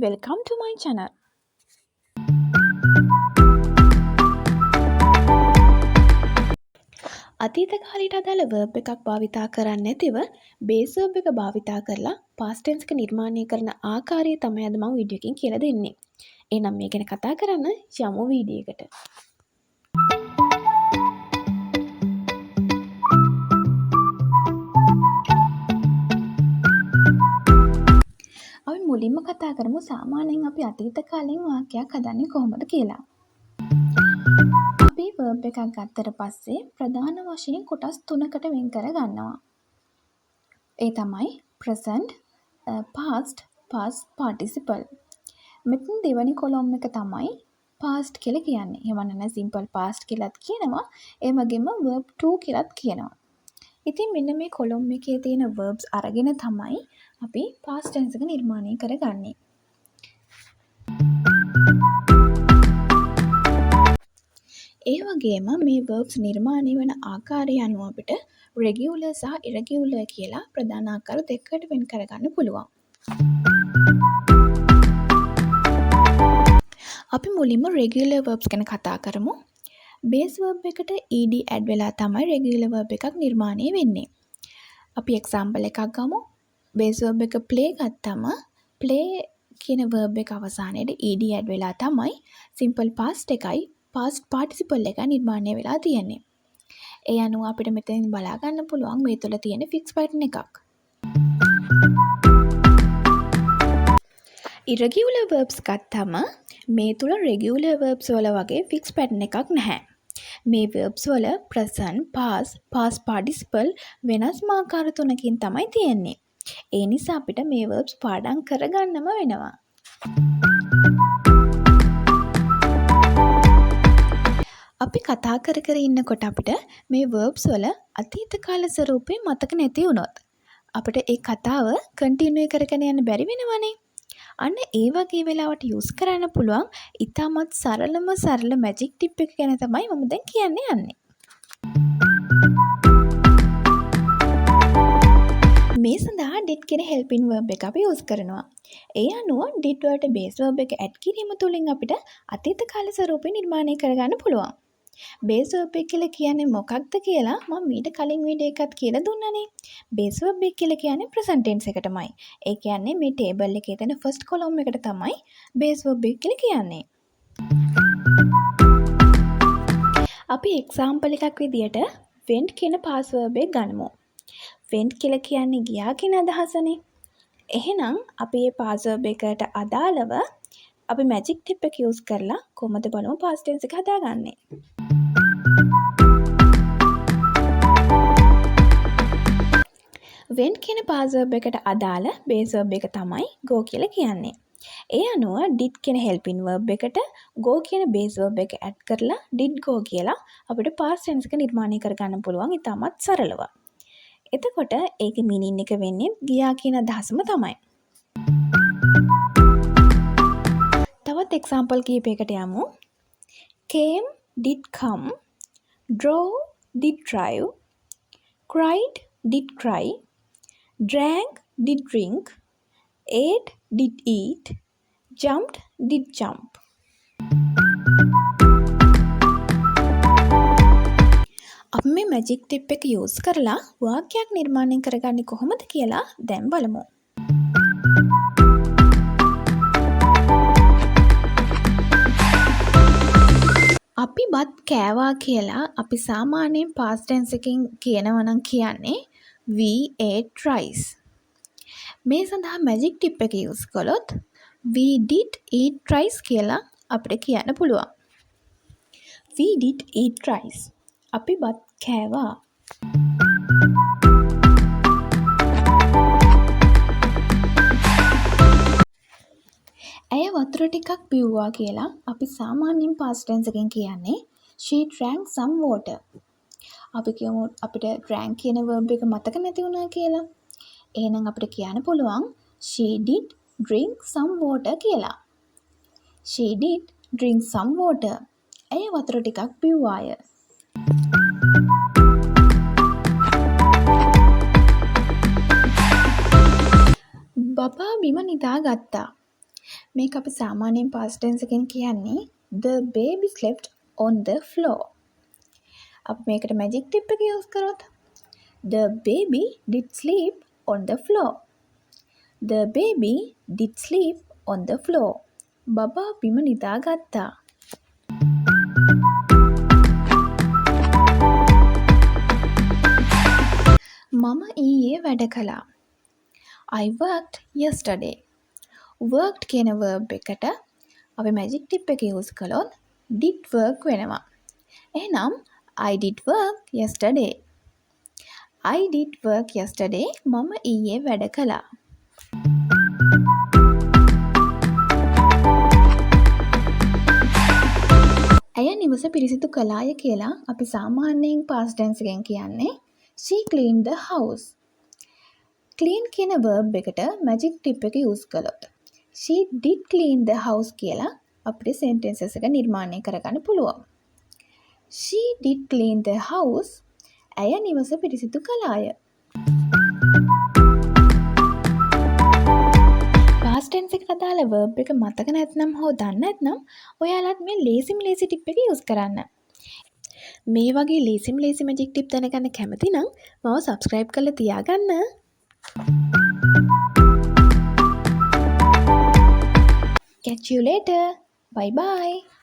Welcome to my channel. අතීත කාලයට අදාළ verb එකක් භාවිතා කරන්නේ නැතිව base verb එක භාවිතා කරලා past tense එක නිර්මාණය කරන ආකාරය තමයි අද මම වීඩියෝ එකකින් කියලා දෙන්නේ. එහෙනම් මේ ගැන කතා කරන්න යමු වීඩියෝ එකට. අපි මුලින්ම කතා කරමු සාමාන්‍යයෙන් අපි අතීත කාලෙන් වාක්‍යයක් හදන්නේ කොහොමද කියලා. අපි verb එකක් ගත්තට පස්සේ ප්‍රධාන වශයෙන් කොටස් තුනකට වෙන් කර ගන්නවා. ඒ තමයි present, past, past participle. මෙතන දෙවැනි කොලම් එක තමයි past කියලා කියන්නේ. එහෙම නැත්නම් simple past කියලාත් කියනවා. ඒ වගේම verb to කියලාත් කියනවා. ඉතින් මෙන්න මේ කොලම් එකේ තියෙන verbs අරගෙන තමයි අපි past tense එක නිර්මාණය කරගන්නේ. ඒ වගේම මේ verbs නිර්මාණය වෙන ආකාරය අනුව අපිට regular සහ irregular කියලා ප්‍රධාන ආකාර දෙකකට වෙන් කරගන්න පුළුවන්. අපි මුලින්ම regular verbs ගැන කතා කරමු. base verb එකට ed add වෙලා තමයි regular verb එකක් නිර්මාණය වෙන්නේ. අපි example එකක් ගමු. base verb එක play ගත්තම play කියන verb එක අවසානයේදී ed add වෙලා තමයි simple past එකයි past participle එක නිර්මාණය වෙලා තියෙන්නේ. ඒ අනුව අපිට මෙතෙන් බලා ගන්න පුළුවන් මේ තුල තියෙන fixed pattern එකක්. irregular verbs ගත්තම මේ තුල regular verbs වල වගේ fixed pattern එකක් නැහැ. මේ verbs වල present, past, past participle වෙනස් ආකාර තුනකින් තමයි තියෙන්නේ. ඒ නිසා අපිට මේ verbs පාඩම් කරගන්නම වෙනවා. අපි කතා කර ඉන්නකොට අපිට මේ verbs වල අතීත කාල ස්වරූපේ මතක නැති වුණොත් අපිට ඒ කතාව කන්ටිනියු කරගෙන යන්න බැරි වෙනවනේ. අන්න ඒ වගේ වෙලාවට යූස් කරන්න පුළුවන් ඉතාමත් සරල මැජික් ටිප් එක ගැන තමයි මම දැන් කියන්න යන්නේ. මේ සඳහා did කියන helping verb එක අපි යූස් කරනවා. ඒ අනුව did වලට base verb එක add කිරීම තුළින් අපිට අතීත කාල ස්වරූපේ නිර්මාණය කරගන්න පුළුවන්. base verb එක කියලා කියන්නේ මොකක්ද කියලා මම ඊට කලින් වීඩියෝ එකත් කියලා දුන්නානේ. base verb එක කියලා කියන්නේ present tense එකටමයි. ඒ කියන්නේ මේ table එකේ තියෙන first column එකට තමයි base verb එක කියලා කියන්නේ. අපි example එකක් විදියට went කියන past verb එක ගනිමු. went කියලා කියන්නේ ගියා කියන අදහසනේ. එහෙනම් අපි මේ past verb එකට අදාළව අපි magic tip එක use කරලා කොහොමද බලමු past tense එක හදාගන්නේ. went කියන past verb එකට අදාළ base verb එක තමයි go කියලා කියන්නේ. ඒ අනුව did කියන helping verb එකට go කියන base verb එක add කරලා did go කියලා අපිට past tense එක නිර්මාණය කරගන්න පුළුවන් ඉතාමත් සරලව. එතකොට ඒකේ meaning එක වෙන්නේ ගියා කියන අදහසම තමයි. තවත් example කීපයකට යමු. came did come, drove did drive, cried did cry, drank did drink, ate did eat, jumped did jump. අපි මේ මැජික් ටිප් එක යූස් කරලා වාක්‍යයක් නිර්මාණය කරගන්නේ කොහොමද කියලා දැන් බලමු. අපි බත් කෑවා කියලා අපි සාමාන්‍යයෙන් past tense එකකින් කියනවා නම් කියන්නේ we ate rice. මේ සඳහා මැජික් ටිප් එක යූස් කළොත් we did eat rice කියලා අපිට කියන්න පුළුවන්. we did eat rice. අපි බත් කෑවා. ඇය වතුර ටිකක් බිව්වා කියලා අපි සාමාන්‍යයෙන් past tense එකෙන් කියන්නේ she drank some water. අපි කියමු අපිට drank කියන verb එක මතක නැති වුණා කියලා. එහෙනම් අපිට කියන්න පුළුවන් she did drink some water කියලා. she did drink some water. ඇය වතුර ටිකක් බිව්වාය. බබා බිම නිදා ගත්තා. මේක අපි සාමාන්‍යයෙන් past tense එකෙන් කියන්නේ the baby slept on the floor. අපි මේකට magic tip එක use කරොත් the baby did sleep on the floor. The baby did sleep on the floor. බබා බිම නිදාගත්තා. මම ඊයේ වැඩ කළා. I worked yesterday. worked කියන verb එකට අපි magic tip එක use කළොත් did work වෙනවා. එහෙනම් I did work yesterday. I did work yesterday. මම ඊයේ වැඩ කළා. ඇය නිවස පිරිසිදු කළාය කියලා අපි සාමාන්‍යයෙන් past tense එකෙන් කියන්නේ she cleaned the house. clean කියන verb එකට magic tip එක use කළොත් she did clean the house කියලා අපිට sentences එක නිර්මාණය කරගන්න පුළුවන්. She did clean the house. ඇය නිවස පිරිසිදු කළාය. past tense එකට අදාළ verb එක මතක නැත්නම් හෝ දන්නේ නැත්නම් ඔයාලත් මේ ලේසි tip එක use කරන්න. මේ වගේ ලේසි magic tip දැනගන්න කැමති නම් මම subscribe කරලා තියාගන්න. Catch you later. Bye bye.